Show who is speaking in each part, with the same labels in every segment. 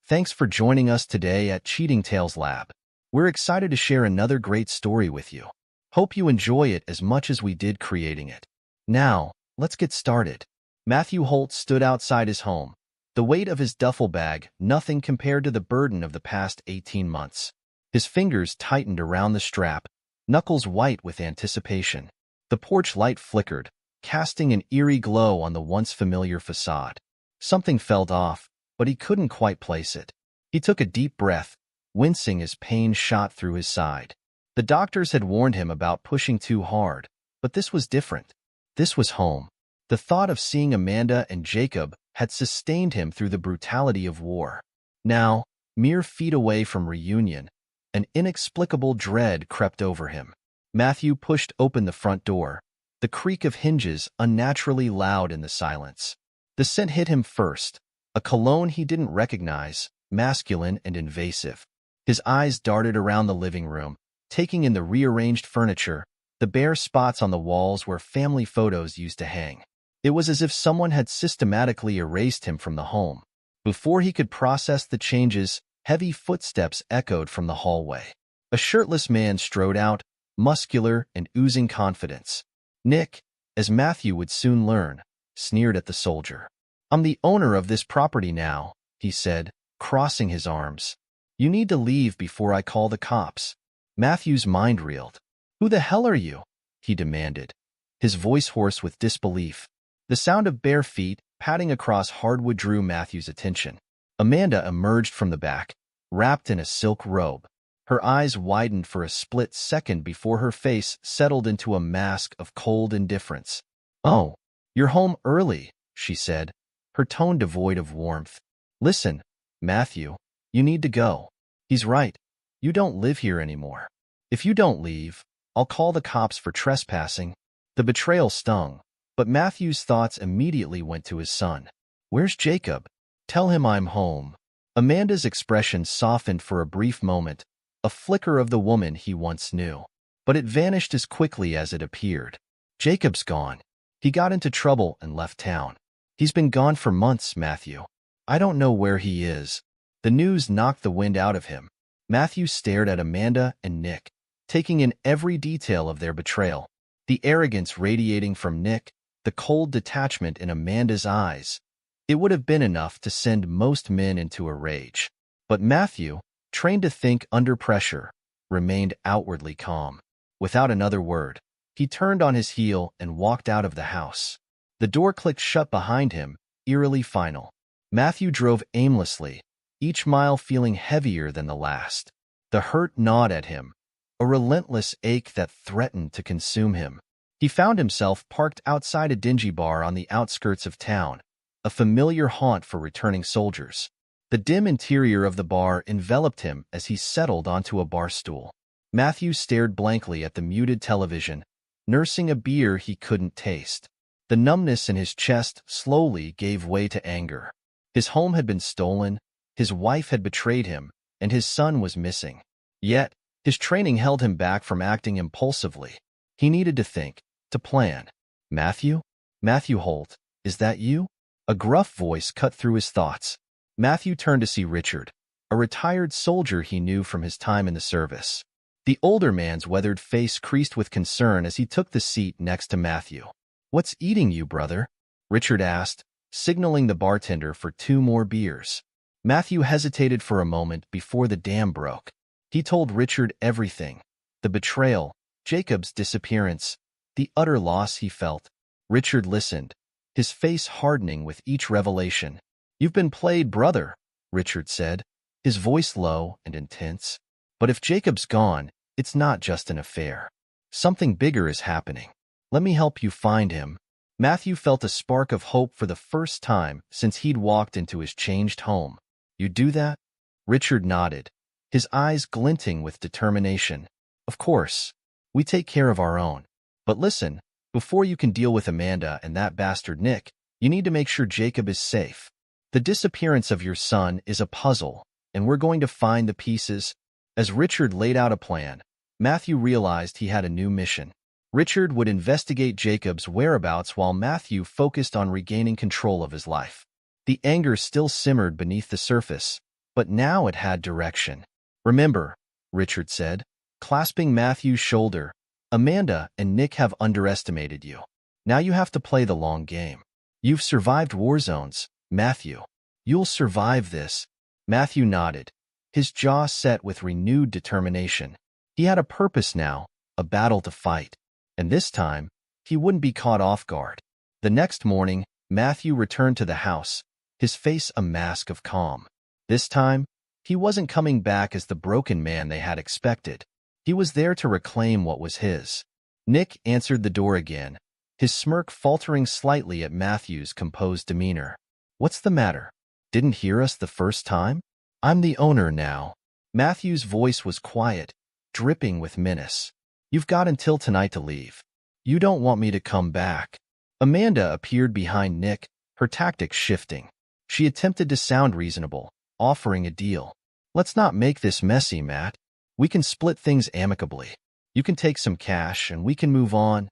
Speaker 1: Thanks for joining us today at Cheating Tales Lab. We're excited to share another great story with you. Hope you enjoy it as much as we did creating it. Now, let's get started. Matthew Holt stood outside his home, the weight of his duffel bag nothing compared to the burden of the past 18 months. His fingers tightened around the strap, knuckles white with anticipation. The porch light flickered, casting an eerie glow on the once familiar facade. Something felt off, but he couldn't quite place it. He took a deep breath, wincing as pain shot through his side. The doctors had warned him about pushing too hard, but this was different. This was home. The thought of seeing Amanda and Jacob had sustained him through the brutality of war. Now, mere feet away from reunion, an inexplicable dread crept over him. Matthew pushed open the front door, the creak of hinges unnaturally loud in the silence. The scent hit him first, a cologne he didn't recognize, masculine and invasive. His eyes darted around the living room, taking in the rearranged furniture, the bare spots on the walls where family photos used to hang. It was as if someone had systematically erased him from the home. Before he could process the changes, heavy footsteps echoed from the hallway. A shirtless man strode out, muscular and oozing confidence. Nick, as Matthew would soon learn, sneered at the soldier. "I'm the owner of this property now," he said, crossing his arms. "You need to leave before I call the cops." Matthew's mind reeled. "Who the hell are you?" he demanded, his voice hoarse with disbelief. The sound of bare feet padding across hardwood drew Matthew's attention. Amanda emerged from the back, wrapped in a silk robe. Her eyes widened for a split second before her face settled into a mask of cold indifference. "Oh, you're home early," she said, her tone devoid of warmth. "Listen, Matthew, you need to go." "He's right. You don't live here anymore. If you don't leave, I'll call the cops for trespassing." The betrayal stung, but Matthew's thoughts immediately went to his son. "Where's Jacob? Tell him I'm home." Amanda's expression softened for a brief moment, a flicker of the woman he once knew. But it vanished as quickly as it appeared. "Jacob's gone. He got into trouble and left town. He's been gone for months, Matthew. I don't know where he is." The news knocked the wind out of him. Matthew stared at Amanda and Nick, taking in every detail of their betrayal. The arrogance radiating from Nick, the cold detachment in Amanda's eyes. It would have been enough to send most men into a rage. But Matthew, trained to think under pressure, remained outwardly calm. Without another word, he turned on his heel and walked out of the house. The door clicked shut behind him, eerily final. Matthew drove aimlessly, each mile feeling heavier than the last. The hurt gnawed at him, a relentless ache that threatened to consume him. He found himself parked outside a dingy bar on the outskirts of town, a familiar haunt for returning soldiers. The dim interior of the bar enveloped him as he settled onto a bar stool. Matthew stared blankly at the muted television, nursing a beer he couldn't taste. The numbness in his chest slowly gave way to anger. His home had been stolen, his wife had betrayed him, and his son was missing. Yet, his training held him back from acting impulsively. He needed to think, to plan. "Matthew? Matthew Holt, is that you?" A gruff voice cut through his thoughts. Matthew turned to see Richard, a retired soldier he knew from his time in the service. The older man's weathered face creased with concern as he took the seat next to Matthew. "What's eating you, brother?" Richard asked, signaling the bartender for 2 more beers. Matthew hesitated for a moment before the dam broke. He told Richard everything. The betrayal, Jacob's disappearance, the utter loss he felt. Richard listened, his face hardening with each revelation. "You've been played, brother," Richard said, his voice low and intense. "But if Jacob's gone, it's not just an affair. Something bigger is happening. Let me help you find him." Matthew felt a spark of hope for the first time since he'd walked into his changed home. "You do that?" Richard nodded, his eyes glinting with determination. "Of course. We take care of our own. But listen, before you can deal with Amanda and that bastard Nick, you need to make sure Jacob is safe. The disappearance of your son is a puzzle, and we're going to find the pieces." As Richard laid out a plan, Matthew realized he had a new mission. Richard would investigate Jacob's whereabouts while Matthew focused on regaining control of his life. The anger still simmered beneath the surface, but now it had direction. "Remember," Richard said, clasping Matthew's shoulder, "Amanda and Nick have underestimated you. Now you have to play the long game. You've survived war zones, Matthew. You'll survive this." Matthew nodded, his jaw set with renewed determination. He had a purpose now, a battle to fight. And this time, he wouldn't be caught off guard. The next morning, Matthew returned to the house, his face a mask of calm. This time, he wasn't coming back as the broken man they had expected. He was there to reclaim what was his. Nick answered the door again, his smirk faltering slightly at Matthew's composed demeanor. "What's the matter? Didn't hear us the first time? I'm the owner now." Matthew's voice was quiet, dripping with menace. "You've got until tonight to leave. You don't want me to come back." Amanda appeared behind Nick, her tactics shifting. She attempted to sound reasonable, offering a deal. "Let's not make this messy, Matt. We can split things amicably. You can take some cash and we can move on."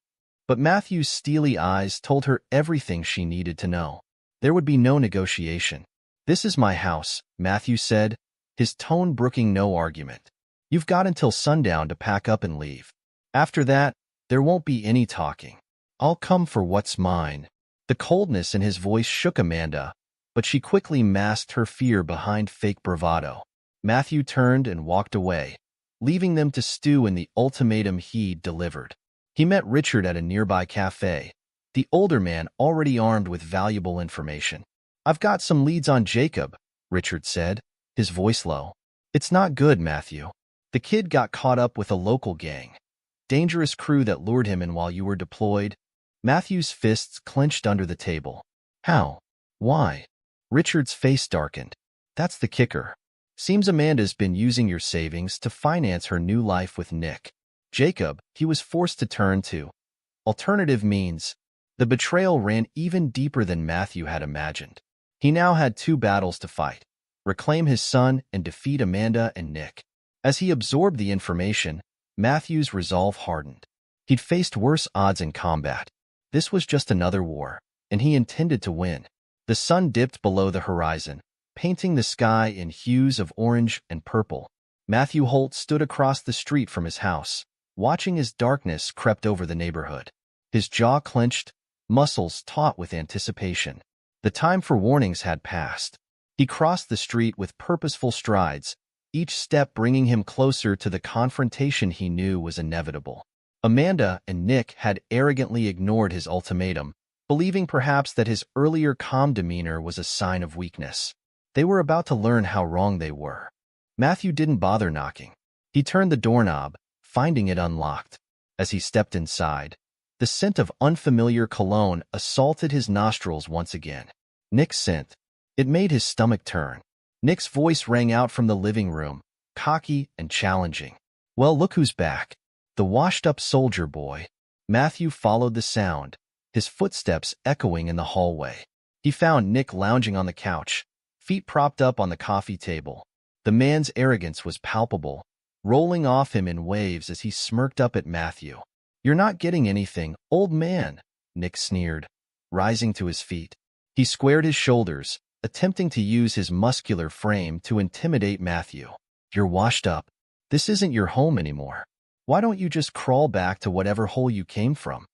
Speaker 1: But Matthew's steely eyes told her everything she needed to know. There would be no negotiation. "This is my house," Matthew said, his tone brooking no argument. "You've got until sundown to pack up and leave. After that, there won't be any talking. I'll come for what's mine." The coldness in his voice shook Amanda, but she quickly masked her fear behind fake bravado. Matthew turned and walked away, leaving them to stew in the ultimatum he'd delivered. He met Richard at a nearby cafe, the older man already armed with valuable information. "I've got some leads on Jacob," Richard said, his voice low. "It's not good, Matthew. The kid got caught up with a local gang. Dangerous crew that lured him in while you were deployed." Matthew's fists clenched under the table. "How? Why?" Richard's face darkened. "That's the kicker. Seems Amanda's been using your savings to finance her new life with Nick. Jacob, he was forced to turn to alternative means." The betrayal ran even deeper than Matthew had imagined. He now had two battles to fight: reclaim his son and defeat Amanda and Nick. As he absorbed the information, Matthew's resolve hardened. He'd faced worse odds in combat. This was just another war, and he intended to win. The sun dipped below the horizon, painting the sky in hues of orange and purple. Matthew Holt stood across the street from his house, watching as darkness crept over the neighborhood. His jaw clenched, muscles taut with anticipation. The time for warnings had passed. He crossed the street with purposeful strides, each step bringing him closer to the confrontation he knew was inevitable. Amanda and Nick had arrogantly ignored his ultimatum, believing perhaps that his earlier calm demeanor was a sign of weakness. They were about to learn how wrong they were. Matthew didn't bother knocking. He turned the doorknob, finding it unlocked. As he stepped inside, the scent of unfamiliar cologne assaulted his nostrils once again. Nick's scent. It made his stomach turn. Nick's voice rang out from the living room, cocky and challenging. "Well, look who's back. The washed-up soldier boy." Matthew followed the sound, his footsteps echoing in the hallway. He found Nick lounging on the couch, feet propped up on the coffee table. The man's arrogance was palpable, rolling off him in waves as he smirked up at Matthew. "You're not getting anything, old man," Nick sneered, rising to his feet. He squared his shoulders, attempting to use his muscular frame to intimidate Matthew. "You're washed up. This isn't your home anymore. Why don't you just crawl back to whatever hole you came from?"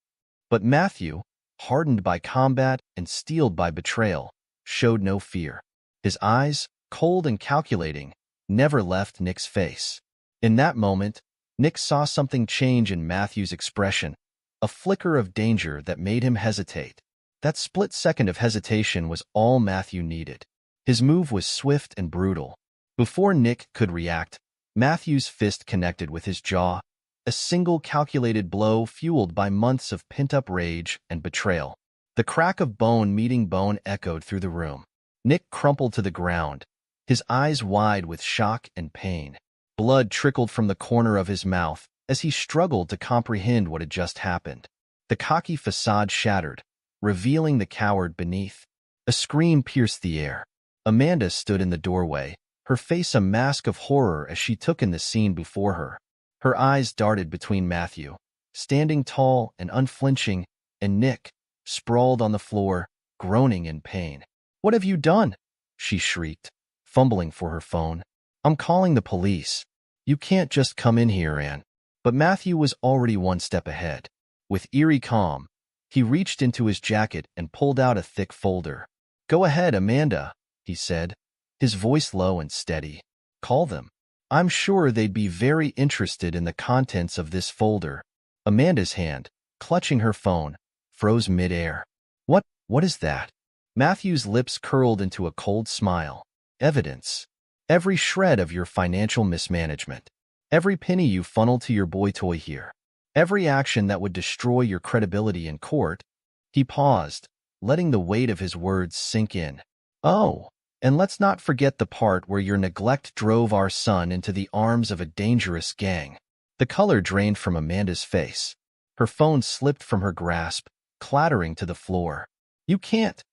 Speaker 1: But Matthew, hardened by combat and steeled by betrayal, showed no fear. His eyes, cold and calculating, never left Nick's face. In that moment, Nick saw something change in Matthew's expression, a flicker of danger that made him hesitate. That split second of hesitation was all Matthew needed. His move was swift and brutal. Before Nick could react, Matthew's fist connected with his jaw, a single calculated blow fueled by months of pent-up rage and betrayal. The crack of bone meeting bone echoed through the room. Nick crumpled to the ground, his eyes wide with shock and pain. Blood trickled from the corner of his mouth as he struggled to comprehend what had just happened. The cocky facade shattered, revealing the coward beneath. A scream pierced the air. Amanda stood in the doorway, her face a mask of horror as she took in the scene before her. Her eyes darted between Matthew, standing tall and unflinching, and Nick, sprawled on the floor, groaning in pain. "What have you done?" she shrieked, fumbling for her phone. "I'm calling the police. You can't just come in here, Anne." But Matthew was already one step ahead. With eerie calm, he reached into his jacket and pulled out a thick folder. "Go ahead, Amanda," he said, his voice low and steady. "Call them. I'm sure they'd be very interested in the contents of this folder." Amanda's hand, clutching her phone, froze mid-air. What is that?" Matthew's lips curled into a cold smile. "Evidence. Every shred of your financial mismanagement. Every penny you funneled to your boy toy here. Every action that would destroy your credibility in court." He paused, letting the weight of his words sink in. "Oh, and let's not forget the part where your neglect drove our son into the arms of a dangerous gang." The color drained from Amanda's face. Her phone slipped from her grasp, clattering to the floor. You can't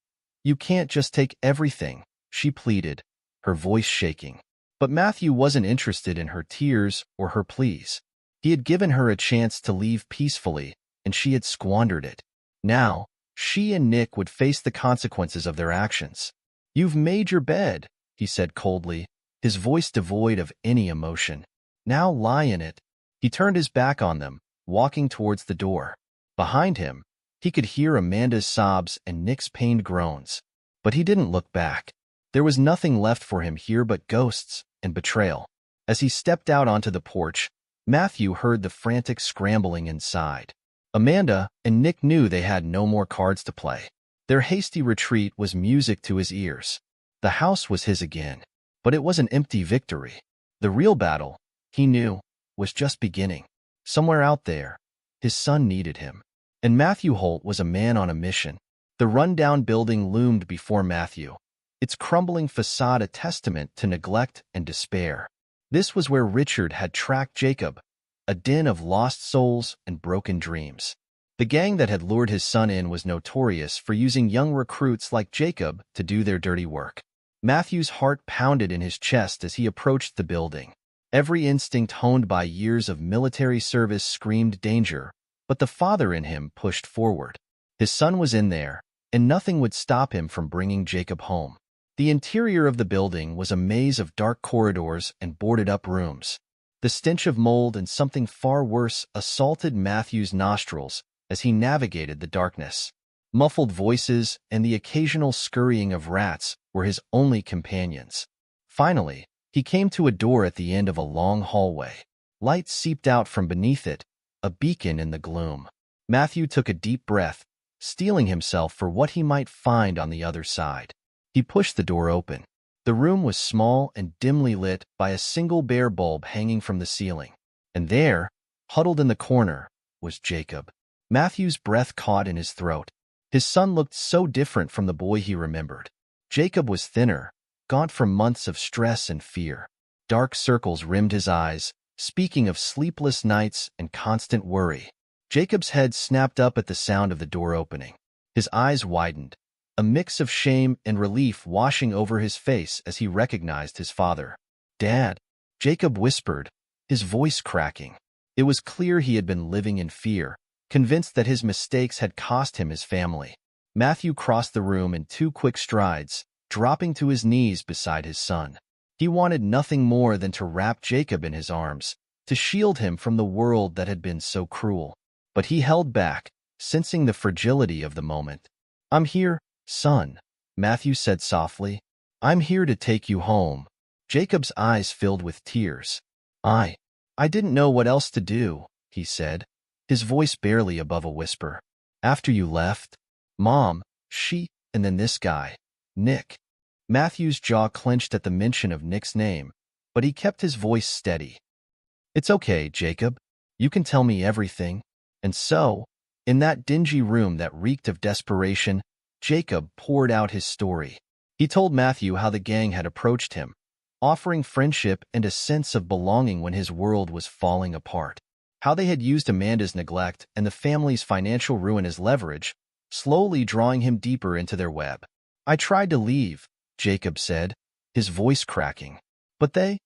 Speaker 1: just take everything," she pleaded, her voice shaking. But Matthew wasn't interested in her tears or her pleas. He had given her a chance to leave peacefully, and she had squandered it. Now, she and Nick would face the consequences of their actions. "You've made your bed," he said coldly, his voice devoid of any emotion. "Now lie in it." He turned his back on them, walking towards the door. Behind him, he could hear Amanda's sobs and Nick's pained groans. But he didn't look back. There was nothing left for him here but ghosts and betrayal. As he stepped out onto the porch, Matthew heard the frantic scrambling inside. Amanda and Nick knew they had no more cards to play. Their hasty retreat was music to his ears. The house was his again, but it was an empty victory. The real battle, he knew, was just beginning. Somewhere out there, his son needed him. And Matthew Holt was a man on a mission. The rundown building loomed before Matthew, its crumbling facade a testament to neglect and despair. This was where Richard had tracked Jacob, a den of lost souls and broken dreams. The gang that had lured his son in was notorious for using young recruits like Jacob to do their dirty work. Matthew's heart pounded in his chest as he approached the building. Every instinct honed by years of military service screamed danger, but the father in him pushed forward. His son was in there, and nothing would stop him from bringing Jacob home. The interior of the building was a maze of dark corridors and boarded-up rooms. The stench of mold and something far worse assaulted Matthew's nostrils as he navigated the darkness. Muffled voices and the occasional scurrying of rats were his only companions. Finally, he came to a door at the end of a long hallway. Light seeped out from beneath it, a beacon in the gloom. Matthew took a deep breath, steeling himself for what he might find on the other side. He pushed the door open. The room was small and dimly lit by a single bare bulb hanging from the ceiling. And there, huddled in the corner, was Jacob. Matthew's breath caught in his throat. His son looked so different from the boy he remembered. Jacob was thinner, gaunt from months of stress and fear. Dark circles rimmed his eyes, speaking of sleepless nights and constant worry. Jacob's head snapped up at the sound of the door opening. His eyes widened, a mix of shame and relief washing over his face as he recognized his father. "Dad," Jacob whispered, his voice cracking. It was clear he had been living in fear, convinced that his mistakes had cost him his family. Matthew crossed the room in 2 quick strides, dropping to his knees beside his son. He wanted nothing more than to wrap Jacob in his arms, to shield him from the world that had been so cruel. But he held back, sensing the fragility of the moment. "I'm here, son," Matthew said softly. "I'm here to take you home." Jacob's eyes filled with tears. I didn't know what else to do," he said, his voice barely above a whisper. "After you left, Mom, and then this guy, Nick." Matthew's jaw clenched at the mention of Nick's name, but he kept his voice steady. "It's okay, Jacob. You can tell me everything." And so, in that dingy room that reeked of desperation, Jacob poured out his story. He told Matthew how the gang had approached him, offering friendship and a sense of belonging when his world was falling apart. How they had used Amanda's neglect and the family's financial ruin as leverage, slowly drawing him deeper into their web. "I tried to leave," Jacob said, his voice cracking. "But they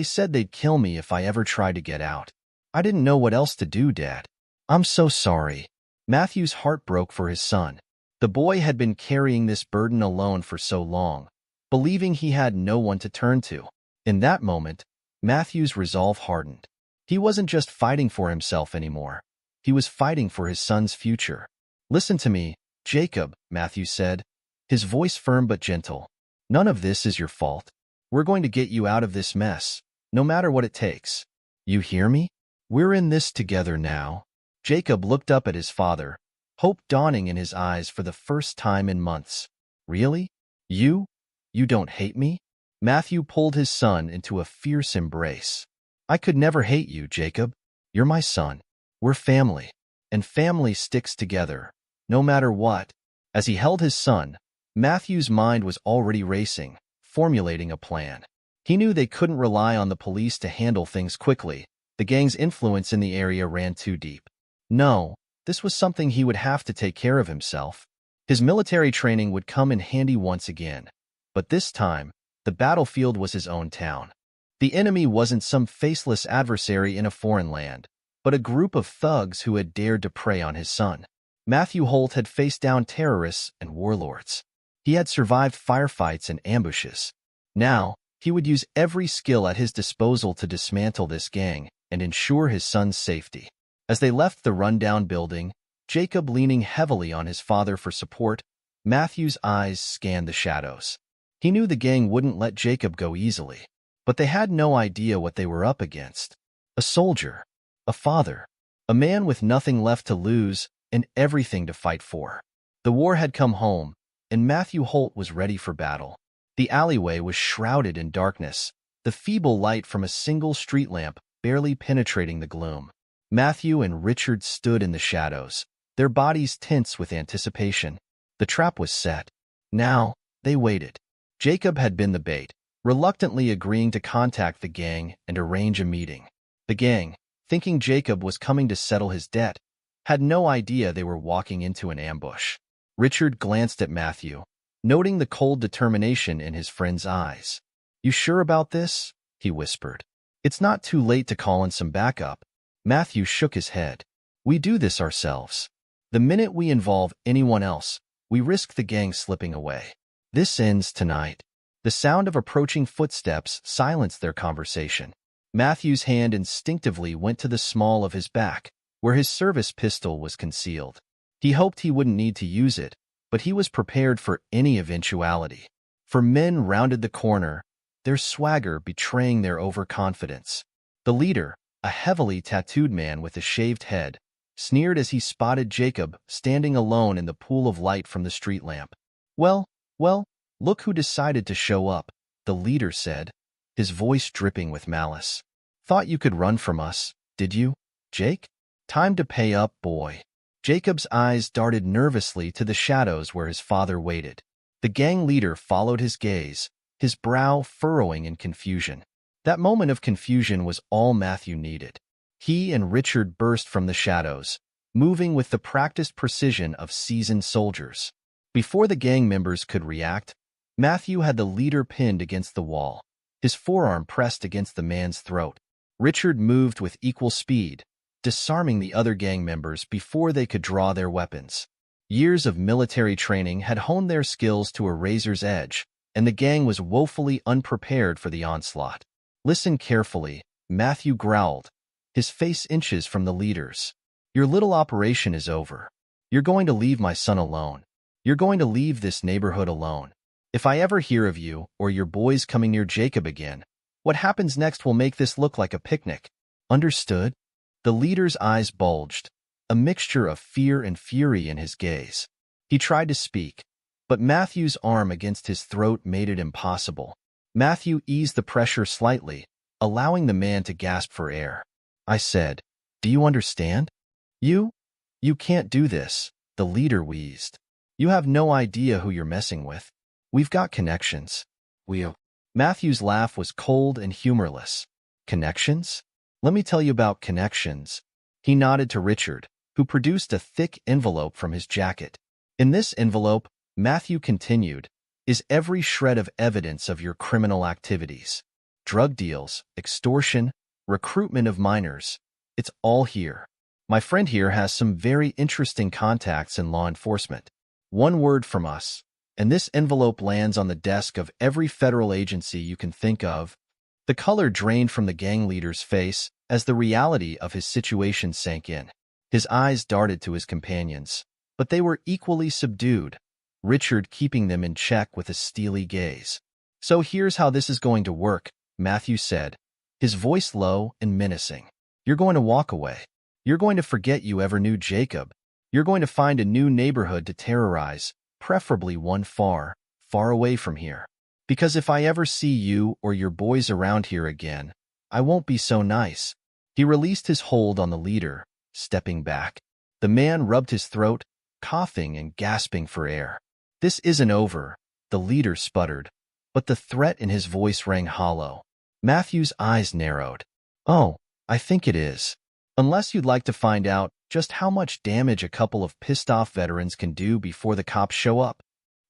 Speaker 1: said they'd kill me if I ever tried to get out. I didn't know what else to do, Dad. I'm so sorry." Matthew's heart broke for his son. The boy had been carrying this burden alone for so long, believing he had no one to turn to. In that moment, Matthew's resolve hardened. He wasn't just fighting for himself anymore. He was fighting for his son's future. "Listen to me, Jacob," Matthew said, his voice firm but gentle. "None of this is your fault. We're going to get you out of this mess, no matter what it takes. You hear me? We're in this together now." Jacob looked up at his father, hope dawning in his eyes for the first time in months. "Really? You? You don't hate me?" Matthew pulled his son into a fierce embrace. "I could never hate you, Jacob. You're my son. We're family. And family sticks together, no matter what." As he held his son, Matthew's mind was already racing, formulating a plan. He knew they couldn't rely on the police to handle things quickly. The gang's influence in the area ran too deep. No, this was something he would have to take care of himself. His military training would come in handy once again. But this time, the battlefield was his own town. The enemy wasn't some faceless adversary in a foreign land, but a group of thugs who had dared to prey on his son. Matthew Holt had faced down terrorists and warlords. He had survived firefights and ambushes. Now, he would use every skill at his disposal to dismantle this gang and ensure his son's safety. As they left the rundown building, Jacob leaning heavily on his father for support, Matthew's eyes scanned the shadows. He knew the gang wouldn't let Jacob go easily, but they had no idea what they were up against. A soldier, a father, a man with nothing left to lose and everything to fight for. The war had come home, and Matthew Holt was ready for battle. The alleyway was shrouded in darkness, the feeble light from a single street lamp barely penetrating the gloom. Matthew and Richard stood in the shadows, their bodies tense with anticipation. The trap was set. Now, they waited. Jacob had been the bait, reluctantly agreeing to contact the gang and arrange a meeting. The gang, thinking Jacob was coming to settle his debt, had no idea they were walking into an ambush. Richard glanced at Matthew, noting the cold determination in his friend's eyes. "You sure about this?" he whispered. "It's not too late to call in some backup." Matthew shook his head. "We do this ourselves. The minute we involve anyone else, we risk the gang slipping away. This ends tonight." The sound of approaching footsteps silenced their conversation. Matthew's hand instinctively went to the small of his back, where his service pistol was concealed. He hoped he wouldn't need to use it, but he was prepared for any eventuality. For men rounded the corner, their swagger betraying their overconfidence. The leader, a heavily tattooed man with a shaved head, sneered as he spotted Jacob standing alone in the pool of light from the street lamp. Well, look who decided to show up," the leader said, his voice dripping with malice. "Thought you could run from us, did you, Jake? Time to pay up, boy." Jacob's eyes darted nervously to the shadows where his father waited. The gang leader followed his gaze, his brow furrowing in confusion. That moment of confusion was all Matthew needed. He and Richard burst from the shadows, moving with the practiced precision of seasoned soldiers. Before the gang members could react, Matthew had the leader pinned against the wall, his forearm pressed against the man's throat. Richard moved with equal speed, disarming the other gang members before they could draw their weapons. Years of military training had honed their skills to a razor's edge, and the gang was woefully unprepared for the onslaught. "Listen carefully," Matthew growled, his face inches from the leader's. "Your little operation is over. You're going to leave my son alone. You're going to leave this neighborhood alone. If I ever hear of you or your boys coming near Jacob again, what happens next will make this look like a picnic. Understood?" The leader's eyes bulged, a mixture of fear and fury in his gaze. He tried to speak, but Matthew's arm against his throat made it impossible. Matthew eased the pressure slightly, allowing the man to gasp for air. "I said, do you understand? You can't do this," the leader wheezed. "You have no idea who you're messing with. We've got connections." Matthew's laugh was cold and humorless. "Connections? Let me tell you about connections." He nodded to Richard, who produced a thick envelope from his jacket. "In this envelope," Matthew continued, "is every shred of evidence of your criminal activities. Drug deals, extortion, recruitment of minors. It's all here. My friend here has some very interesting contacts in law enforcement. One word from us, and this envelope lands on the desk of every federal agency you can think of. The color drained from the gang leader's face as the reality of his situation sank in. His eyes darted to his companions, but they were equally subdued, Richard keeping them in check with a steely gaze. "So here's how this is going to work," Matthew said, his voice low and menacing. "You're going to walk away. You're going to forget you ever knew Jacob. You're going to find a new neighborhood to terrorize, preferably one far, far away from here. Because if I ever see you or your boys around here again, I won't be so nice." He released his hold on the leader, stepping back. The man rubbed his throat, coughing and gasping for air. "This isn't over," the leader sputtered, but the threat in his voice rang hollow. Matthew's eyes narrowed. "Oh, I think it is. Unless you'd like to find out just how much damage a couple of pissed-off veterans can do before the cops show up."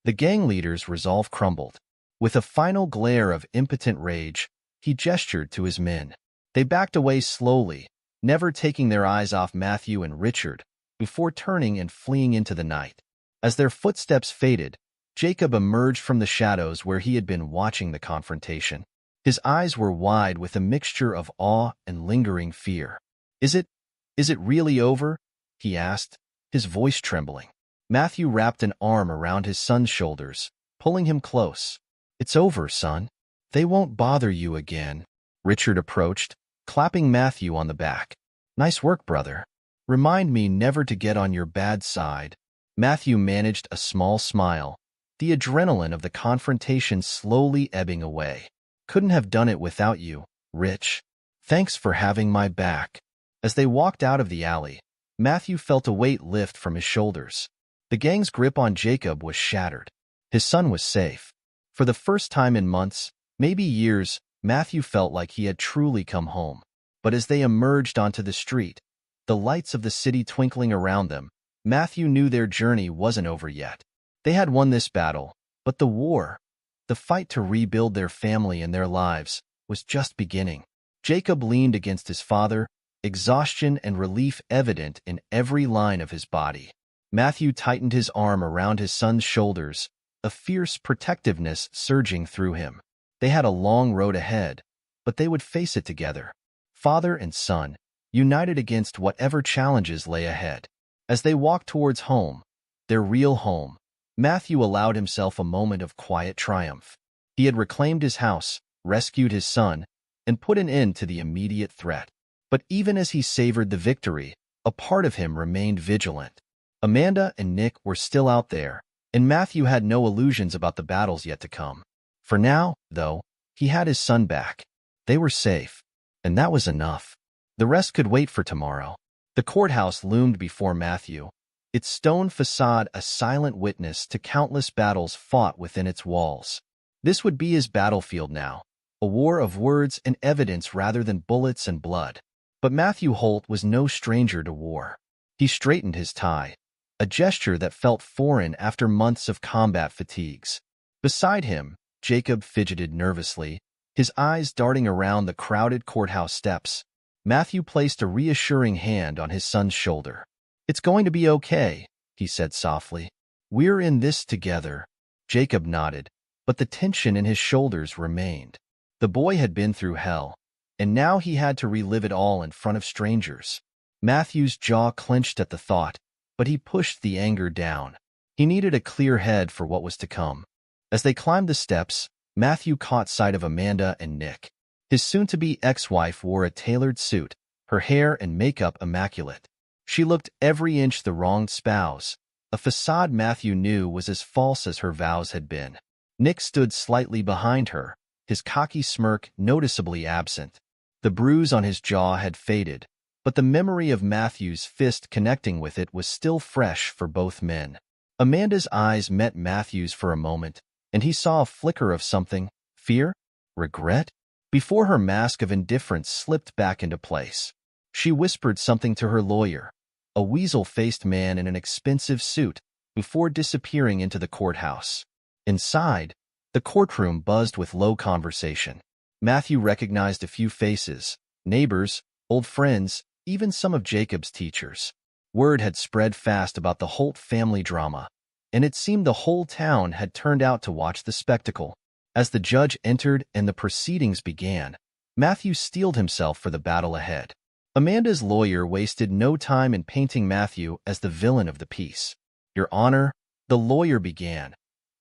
Speaker 1: The gang leader's resolve crumbled. With a final glare of impotent rage, he gestured to his men. They backed away slowly, never taking their eyes off Matthew and Richard, before turning and fleeing into the night. As their footsteps faded, Jacob emerged from the shadows where he had been watching the confrontation. His eyes were wide with a mixture of awe and lingering fear. Is it really over?" he asked, his voice trembling. Matthew wrapped an arm around his son's shoulders, pulling him close. "It's over, son. They won't bother you again." Richard approached, clapping Matthew on the back. "Nice work, brother. Remind me never to get on your bad side." Matthew managed a small smile, the adrenaline of the confrontation slowly ebbing away. "Couldn't have done it without you, Rich. Thanks for having my back." As they walked out of the alley, Matthew felt a weight lift from his shoulders. The gang's grip on Jacob was shattered. His son was safe. For the first time in months, maybe years, Matthew felt like he had truly come home. But as they emerged onto the street, the lights of the city twinkling around them, Matthew knew their journey wasn't over yet. They had won this battle, but the war, the fight to rebuild their family and their lives, was just beginning. Jacob leaned against his father, exhaustion and relief evident in every line of his body. Matthew tightened his arm around his son's shoulders, a fierce protectiveness surging through him. They had a long road ahead, but they would face it together. Father and son, united against whatever challenges lay ahead. As they walked towards home, their real home, Matthew allowed himself a moment of quiet triumph. He had reclaimed his house, rescued his son, and put an end to the immediate threat. But even as he savored the victory, a part of him remained vigilant. Amanda and Nick were still out there, and Matthew had no illusions about the battles yet to come. For now, though, he had his son back. They were safe, and that was enough. The rest could wait for tomorrow. The courthouse loomed before Matthew, its stone facade a silent witness to countless battles fought within its walls. This would be his battlefield now, a war of words and evidence rather than bullets and blood. But Matthew Holt was no stranger to war. He straightened his tie, a gesture that felt foreign after months of combat fatigues. Beside him, Jacob fidgeted nervously, his eyes darting around the crowded courthouse steps. Matthew placed a reassuring hand on his son's shoulder. "It's going to be okay," he said softly. "We're in this together." Jacob nodded, but the tension in his shoulders remained. The boy had been through hell, and now he had to relive it all in front of strangers. Matthew's jaw clenched at the thought, but he pushed the anger down. He needed a clear head for what was to come. As they climbed the steps, Matthew caught sight of Amanda and Nick. His soon-to-be ex-wife wore a tailored suit, her hair and makeup immaculate. She looked every inch the wronged spouse, a facade Matthew knew was as false as her vows had been. Nick stood slightly behind her, his cocky smirk noticeably absent. The bruise on his jaw had faded, but the memory of Matthew's fist connecting with it was still fresh for both men. Amanda's eyes met Matthew's for a moment, and he saw a flicker of something, fear, regret, before her mask of indifference slipped back into place. She whispered something to her lawyer, a weasel-faced man in an expensive suit, before disappearing into the courthouse. Inside, the courtroom buzzed with low conversation. Matthew recognized a few faces, neighbors, old friends, even some of Jacob's teachers. Word had spread fast about the Holt family drama, and it seemed the whole town had turned out to watch the spectacle. As the judge entered and the proceedings began, Matthew steeled himself for the battle ahead. Amanda's lawyer wasted no time in painting Matthew as the villain of the piece. "Your Honor," the lawyer began,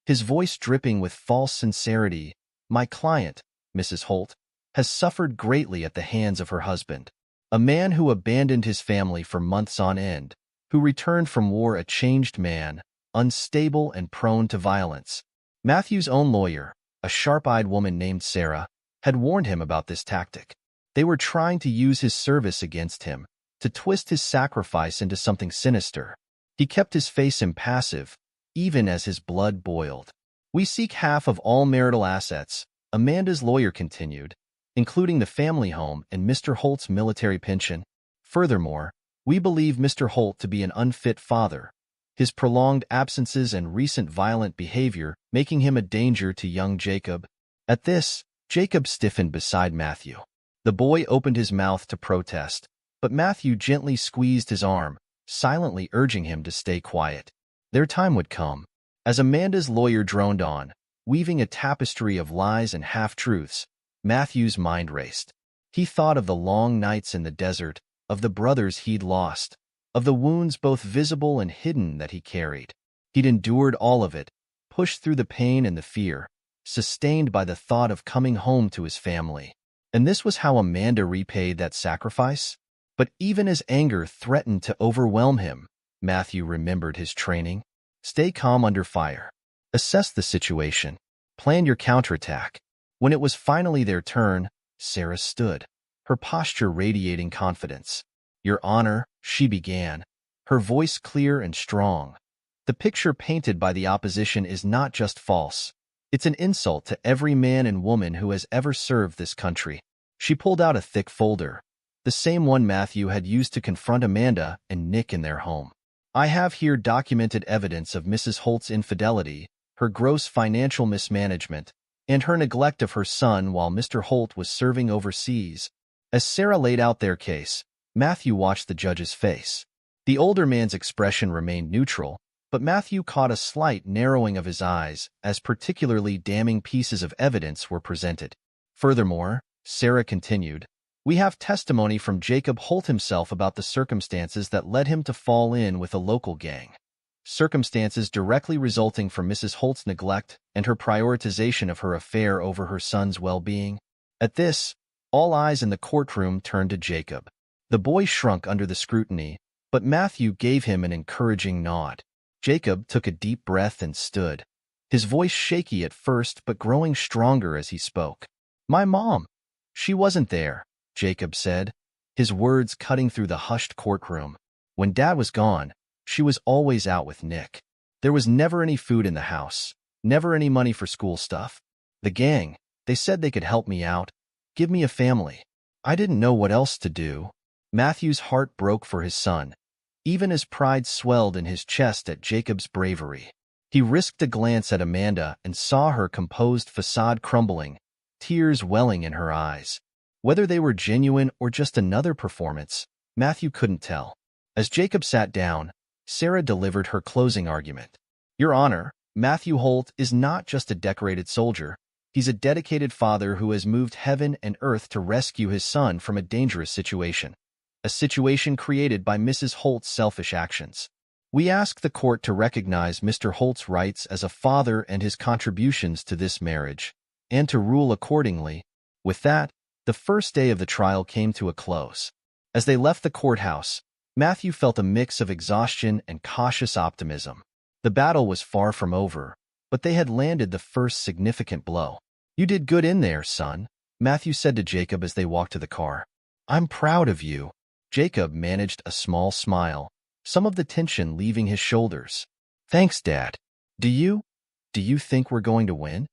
Speaker 1: his voice dripping with false sincerity, "my client, Mrs. Holt, has suffered greatly at the hands of her husband, a man who abandoned his family for months on end, who returned from war a changed man, unstable and prone to violence." Matthew's own lawyer, a sharp-eyed woman named Sarah, had warned him about this tactic. They were trying to use his service against him, to twist his sacrifice into something sinister. He kept his face impassive, even as his blood boiled. "We seek half of all marital assets," Amanda's lawyer continued, "including the family home and Mr. Holt's military pension. Furthermore, we believe Mr. Holt to be an unfit father, his prolonged absences and recent violent behavior making him a danger to young Jacob." At this, Jacob stiffened beside Matthew. The boy opened his mouth to protest, but Matthew gently squeezed his arm, silently urging him to stay quiet. Their time would come. As Amanda's lawyer droned on, weaving a tapestry of lies and half-truths, Matthew's mind raced. He thought of the long nights in the desert, of the brothers he'd lost, of the wounds both visible and hidden that he carried. He'd endured all of it, pushed through the pain and the fear, sustained by the thought of coming home to his family. And this was how Amanda repaid that sacrifice? But even as anger threatened to overwhelm him, Matthew remembered his training. Stay calm under fire. Assess the situation. Plan your counterattack. When it was finally their turn, Sarah stood, her posture radiating confidence. "Your Honor," she began, her voice clear and strong. "The picture painted by the opposition is not just false. It's an insult to every man and woman who has ever served this country." She pulled out a thick folder, the same one Matthew had used to confront Amanda and Nick in their home. "I have here documented evidence of Mrs. Holt's infidelity, her gross financial mismanagement, and her neglect of her son while Mr. Holt was serving overseas." As Sarah laid out their case, Matthew watched the judge's face. The older man's expression remained neutral, but Matthew caught a slight narrowing of his eyes as particularly damning pieces of evidence were presented. "Furthermore," Sarah continued, "we have testimony from Jacob Holt himself about the circumstances that led him to fall in with a local gang. Circumstances directly resulting from Mrs. Holt's neglect and her prioritization of her affair over her son's well-being." At this, all eyes in the courtroom turned to Jacob. The boy shrunk under the scrutiny, but Matthew gave him an encouraging nod. Jacob took a deep breath and stood, his voice shaky at first but growing stronger as he spoke. "My mom. She wasn't there," Jacob said, his words cutting through the hushed courtroom. "When Dad was gone, she was always out with Nick. There was never any food in the house, never any money for school stuff. The gang, they said they could help me out, give me a family. I didn't know what else to do." Matthew's heart broke for his son, even as pride swelled in his chest at Jacob's bravery. He risked a glance at Amanda and saw her composed facade crumbling, tears welling in her eyes. Whether they were genuine or just another performance, Matthew couldn't tell. As Jacob sat down, Sarah delivered her closing argument. "Your Honor, Matthew Holt is not just a decorated soldier. He's a dedicated father who has moved heaven and earth to rescue his son from a dangerous situation. A situation created by Mrs. Holt's selfish actions. We ask the court to recognize Mr. Holt's rights as a father and his contributions to this marriage, and to rule accordingly." With that, the first day of the trial came to a close. As they left the courthouse, Matthew felt a mix of exhaustion and cautious optimism. The battle was far from over, but they had landed the first significant blow. "You did good in there, son," Matthew said to Jacob as they walked to the car. "I'm proud of you." Jacob managed a small smile, some of the tension leaving his shoulders. "Thanks, Dad. Do you think we're going to win?"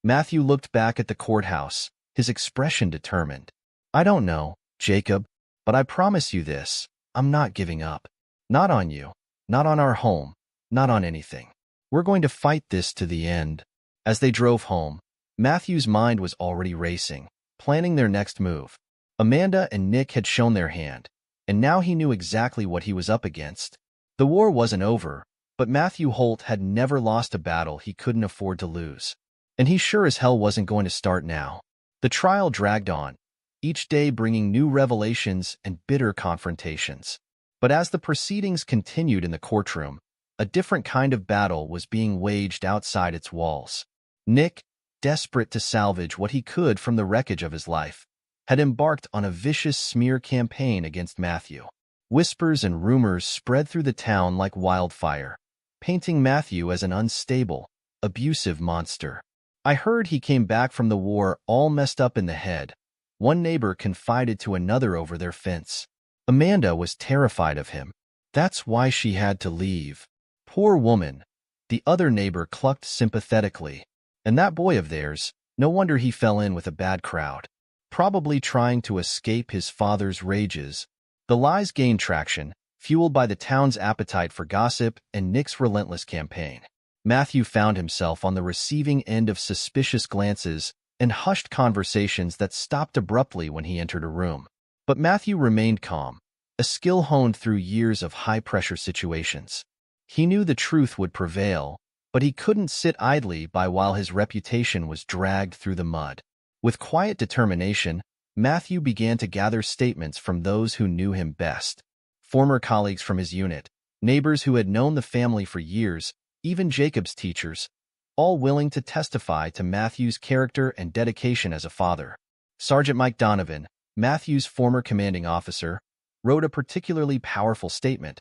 Speaker 1: Matthew looked back at the courthouse, his expression determined. "I don't know, Jacob, but I promise you this, I'm not giving up. Not on you, not on our home, not on anything. We're going to fight this to the end." As they drove home, Matthew's mind was already racing, planning their next move. Amanda and Nick had shown their hand, and now he knew exactly what he was up against. The war wasn't over, But Matthew Holt had never lost a battle he couldn't afford to lose. And he sure as hell wasn't going to start now. The trial dragged on, each day bringing new revelations and bitter confrontations. But as the proceedings continued in the courtroom, a different kind of battle was being waged outside its walls. Nick, desperate to salvage what he could from the wreckage of his life, had embarked on a vicious smear campaign against Matthew. Whispers and rumors spread through the town like wildfire, painting Matthew as an unstable, abusive monster. "I heard he came back from the war all messed up in the head," one neighbor confided to another over their fence. Amanda was terrified of him. "That's why she had to leave." "Poor woman," the other neighbor clucked sympathetically. "And that boy of theirs, no wonder he fell in with a bad crowd. Probably trying to escape his father's rages." The lies gained traction, fueled by the town's appetite for gossip and Nick's relentless campaign. Matthew found himself on the receiving end of suspicious glances and hushed conversations that stopped abruptly when he entered a room. But Matthew remained calm, a skill honed through years of high-pressure situations. He knew the truth would prevail, but he couldn't sit idly by while his reputation was dragged through the mud. With quiet determination, Matthew began to gather statements from those who knew him best. Former colleagues from his unit, neighbors who had known the family for years, even Jacob's teachers, all willing to testify to Matthew's character and dedication as a father. Sergeant Mike Donovan, Matthew's former commanding officer, wrote a particularly powerful statement.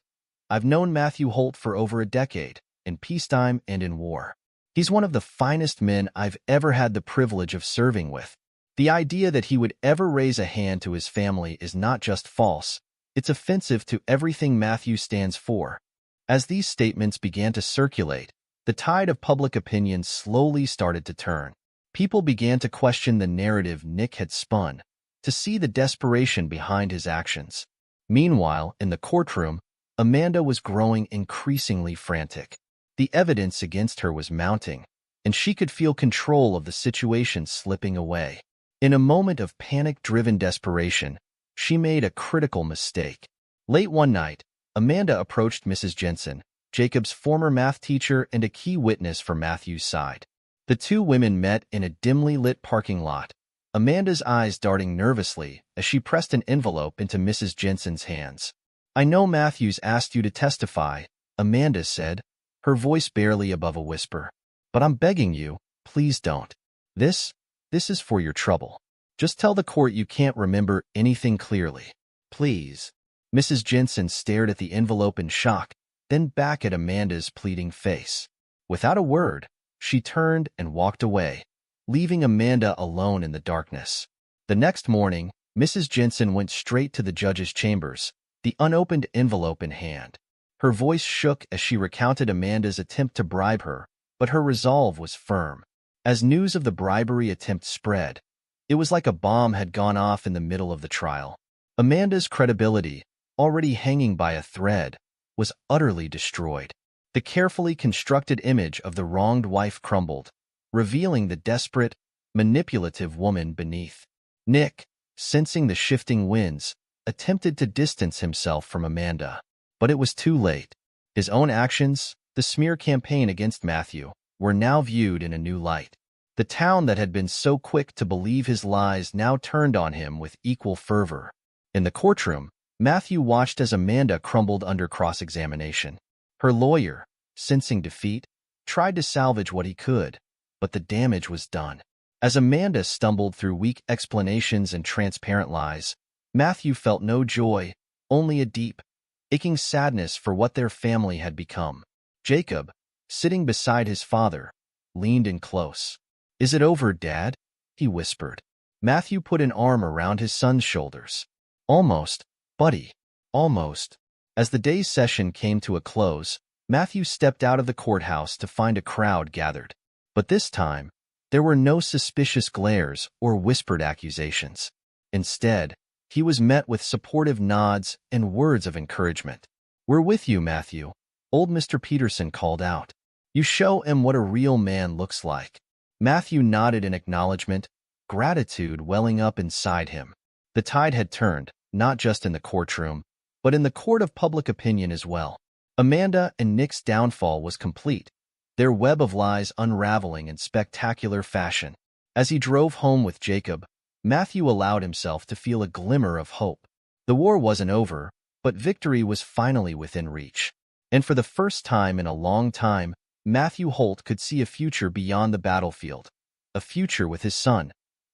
Speaker 1: "I've known Matthew Holt for over a decade, in peacetime and in war. He's one of the finest men I've ever had the privilege of serving with. The idea that he would ever raise a hand to his family is not just false, it's offensive to everything Matthew stands for." As these statements began to circulate, the tide of public opinion slowly started to turn. People began to question the narrative Nick had spun, to see the desperation behind his actions. Meanwhile, in the courtroom, Amanda was growing increasingly frantic. The evidence against her was mounting, and she could feel control of the situation slipping away. In a moment of panic-driven desperation, she made a critical mistake. Late one night, Amanda approached Mrs. Jensen, Jacob's former math teacher and a key witness for Matthew's side. The two women met in a dimly lit parking lot, Amanda's eyes darting nervously as she pressed an envelope into Mrs. Jensen's hands. "I know Matthew's asked you to testify," Amanda said, her voice barely above a whisper. "But I'm begging you, please don't. This is for your trouble. Just tell the court you can't remember anything clearly. Please." Mrs. Jensen stared at the envelope in shock, then back at Amanda's pleading face. Without a word, she turned and walked away, leaving Amanda alone in the darkness. The next morning, Mrs. Jensen went straight to the judge's chambers, the unopened envelope in hand. Her voice shook as she recounted Amanda's attempt to bribe her, but her resolve was firm. As news of the bribery attempt spread, it was like a bomb had gone off in the middle of the trial. Amanda's credibility, already hanging by a thread, was utterly destroyed. The carefully constructed image of the wronged wife crumbled, revealing the desperate, manipulative woman beneath. Nick, sensing the shifting winds, attempted to distance himself from Amanda. But it was too late. His own actions, the smear campaign against Matthew, were now viewed in a new light. The town that had been so quick to believe his lies now turned on him with equal fervor. In the courtroom, Matthew watched as Amanda crumbled under cross-examination. Her lawyer, sensing defeat, tried to salvage what he could, but the damage was done. As Amanda stumbled through weak explanations and transparent lies, Matthew felt no joy, only a deep, aching sadness for what their family had become. Jacob, sitting beside his father, leaned in close. "Is it over, Dad?" he whispered. Matthew put an arm around his son's shoulders. "Almost, buddy, almost." As the day's session came to a close, Matthew stepped out of the courthouse to find a crowd gathered. But this time, there were no suspicious glares or whispered accusations. Instead, he was met with supportive nods and words of encouragement. "We're with you, Matthew," old Mr. Peterson called out. "You show him what a real man looks like." Matthew nodded in acknowledgement, gratitude welling up inside him. The tide had turned, not just in the courtroom, but in the court of public opinion as well. Amanda and Nick's downfall was complete, their web of lies unraveling in spectacular fashion. As he drove home with Jacob, Matthew allowed himself to feel a glimmer of hope. The war wasn't over, but victory was finally within reach. And for the first time in a long time, Matthew Holt could see a future beyond the battlefield, a future with his son,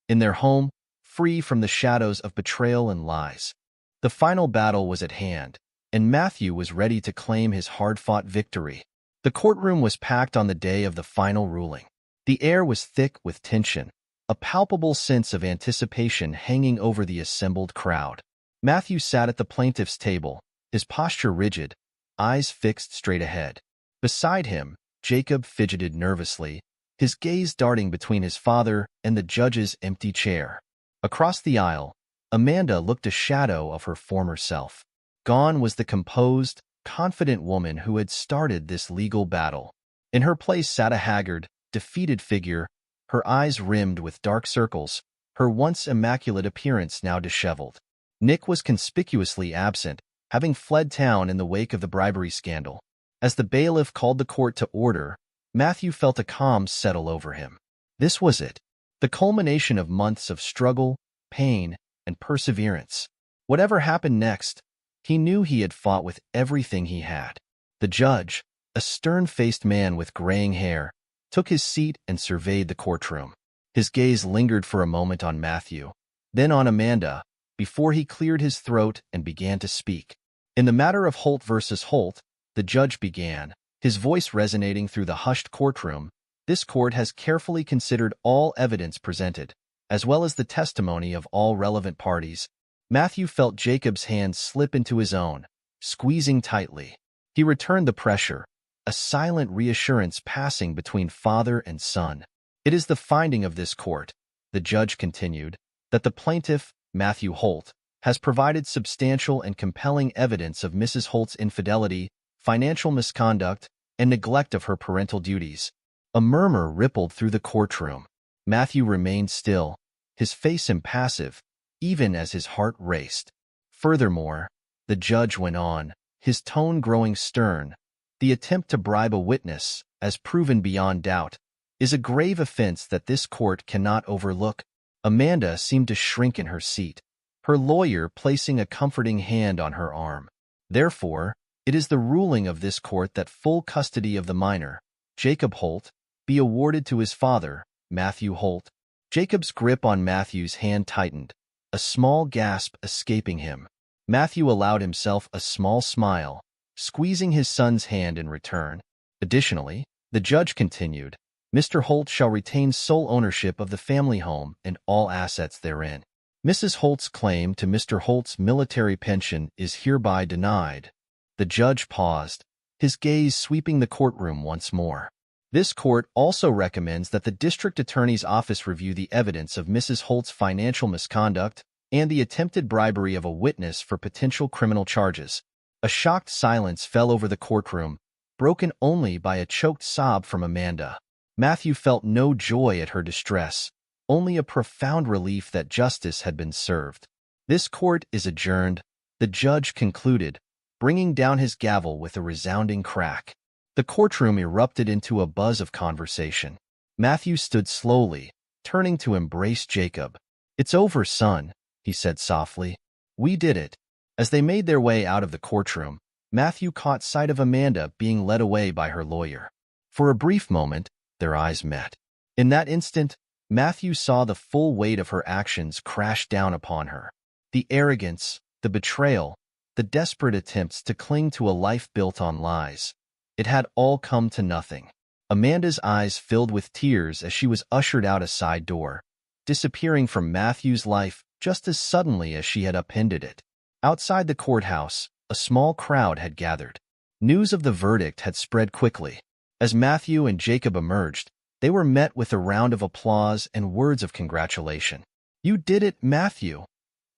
Speaker 1: in their home, free from the shadows of betrayal and lies. The final battle was at hand, and Matthew was ready to claim his hard-fought victory. The courtroom was packed on the day of the final ruling. The air was thick with tension, a palpable sense of anticipation hanging over the assembled crowd. Matthew sat at the plaintiff's table, his posture rigid, eyes fixed straight ahead. Beside him, Jacob fidgeted nervously, his gaze darting between his father and the judge's empty chair. Across the aisle, Amanda looked a shadow of her former self. Gone was the composed, confident woman who had started this legal battle. In her place sat a haggard, defeated figure, her eyes rimmed with dark circles, her once immaculate appearance now disheveled. Nick was conspicuously absent, having fled town in the wake of the bribery scandal. As the bailiff called the court to order, Matthew felt a calm settle over him. This was it, the culmination of months of struggle, pain, and perseverance. Whatever happened next, he knew he had fought with everything he had. The judge, a stern-faced man with graying hair, took his seat and surveyed the courtroom. His gaze lingered for a moment on Matthew, then on Amanda, before he cleared his throat and began to speak. In the matter of Holt versus Holt, the judge began, his voice resonating through the hushed courtroom. This court has carefully considered all evidence presented, as well as the testimony of all relevant parties. Matthew felt Jacob's hand slip into his own, squeezing tightly. He returned the pressure, a silent reassurance passing between father and son. It is the finding of this court, the judge continued, that the plaintiff, Matthew Holt, has provided substantial and compelling evidence of Mrs. Holt's infidelity, financial misconduct, and neglect of her parental duties. A murmur rippled through the courtroom. Matthew remained still, his face impassive, even as his heart raced. Furthermore, the judge went on, his tone growing stern, the attempt to bribe a witness, as proven beyond doubt, is a grave offense that this court cannot overlook. Amanda seemed to shrink in her seat, her lawyer placing a comforting hand on her arm. Therefore, it is the ruling of this court that full custody of the minor, Jacob Holt, be awarded to his father, Matthew Holt. Jacob's grip on Matthew's hand tightened, a small gasp escaping him. Matthew allowed himself a small smile, squeezing his son's hand in return. Additionally, the judge continued, Mr. Holt shall retain sole ownership of the family home and all assets therein. Mrs. Holt's claim to Mr. Holt's military pension is hereby denied. The judge paused, his gaze sweeping the courtroom once more. This court also recommends that the district attorney's office review the evidence of Mrs. Holt's financial misconduct and the attempted bribery of a witness for potential criminal charges. A shocked silence fell over the courtroom, broken only by a choked sob from Amanda. Matthew felt no joy at her distress, only a profound relief that justice had been served. This court is adjourned, the judge concluded, bringing down his gavel with a resounding crack. The courtroom erupted into a buzz of conversation. Matthew stood slowly, turning to embrace Jacob. It's over, son, he said softly. We did it. As they made their way out of the courtroom, Matthew caught sight of Amanda being led away by her lawyer. For a brief moment, their eyes met. In that instant, Matthew saw the full weight of her actions crash down upon her. The arrogance, the betrayal, the desperate attempts to cling to a life built on lies. It had all come to nothing. Amanda's eyes filled with tears as she was ushered out a side door, disappearing from Matthew's life just as suddenly as she had upended it. Outside the courthouse, a small crowd had gathered. News of the verdict had spread quickly. As Matthew and Jacob emerged, they were met with a round of applause and words of congratulation. You did it, Matthew,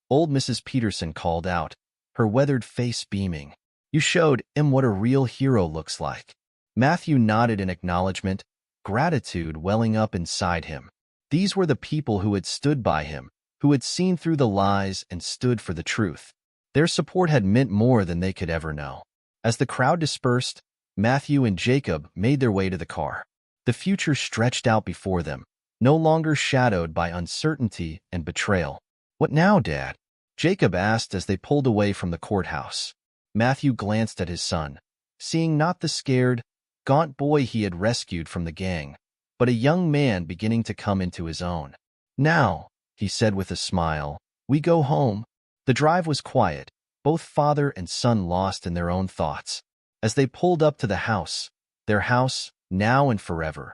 Speaker 1: old Mrs. Peterson called out, her weathered face beaming. You showed him what a real hero looks like. Matthew nodded in acknowledgement, gratitude welling up inside him. These were the people who had stood by him, who had seen through the lies and stood for the truth. Their support had meant more than they could ever know. As the crowd dispersed, Matthew and Jacob made their way to the car. The future stretched out before them, no longer shadowed by uncertainty and betrayal. "What now, Dad?" Jacob asked as they pulled away from the courthouse. Matthew glanced at his son, seeing not the scared, gaunt boy he had rescued from the gang, but a young man beginning to come into his own. "Now," he said with a smile, "we go home." The drive was quiet, both father and son lost in their own thoughts. As they pulled up to the house, their house, now and forever,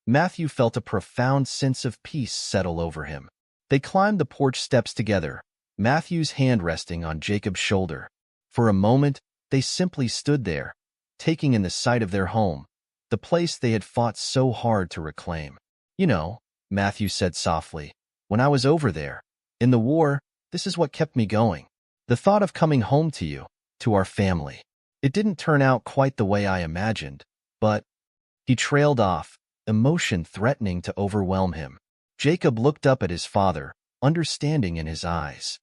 Speaker 1: Matthew felt a profound sense of peace settle over him. They climbed the porch steps together, Matthew's hand resting on Jacob's shoulder. For a moment, they simply stood there, taking in the sight of their home, the place they had fought so hard to reclaim. "You know," Matthew said softly, "when I was over there, in the war, this is what kept me going. The thought of coming home to you, to our family. It didn't turn out quite the way I imagined, but—" He trailed off, emotion threatening to overwhelm him. Jacob looked up at his father, understanding in his eyes.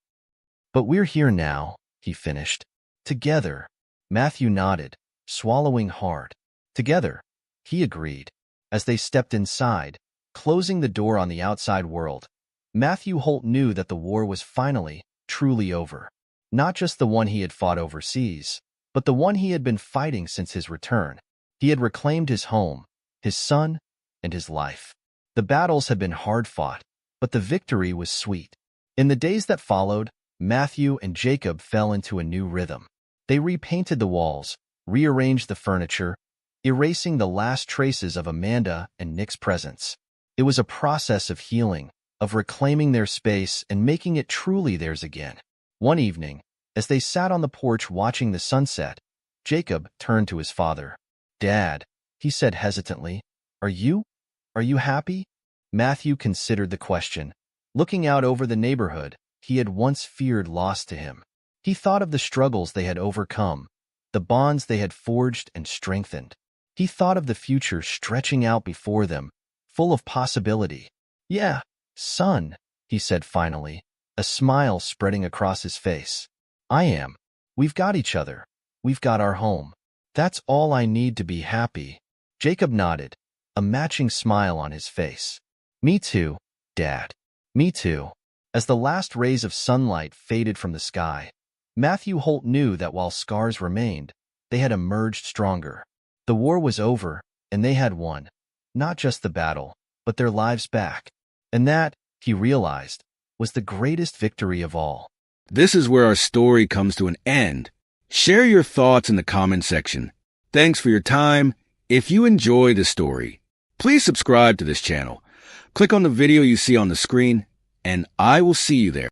Speaker 1: "But we're here now," he finished. "Together." Matthew nodded, swallowing hard. "Together," he agreed. As they stepped inside, closing the door on the outside world, Matthew Holt knew that the war was finally, truly over. Not just the one he had fought overseas, but the one he had been fighting since his return. He had reclaimed his home, his son, and his life. The battles had been hard-fought, but the victory was sweet. In the days that followed, Matthew and Jacob fell into a new rhythm. They repainted the walls, rearranged the furniture, erasing the last traces of Amanda and Nick's presence. It was a process of healing, of reclaiming their space and making it truly theirs again. One evening, as they sat on the porch watching the sunset, Jacob turned to his father. "Dad," he said hesitantly, Are you happy?" Matthew considered the question, looking out over the neighborhood he had once feared lost to him. He thought of the struggles they had overcome, the bonds they had forged and strengthened. He thought of the future stretching out before them, full of possibility. "Yeah, son," he said finally, a smile spreading across his face. "I am. We've got each other. We've got our home. That's all I need to be happy." Jacob nodded, a matching smile on his face. "Me too, Dad. Me too." As the last rays of sunlight faded from the sky, Matthew Holt knew that while scars remained, they had emerged stronger. The war was over, and they had won. Not just the battle, but their lives back. And that, he realized, was the greatest victory of all.
Speaker 2: This is where our story comes to an end. Share your thoughts in the comment section. Thanks for your time. If you enjoy the story, please subscribe to this channel. Click on the video you see on the screen, and I will see you there.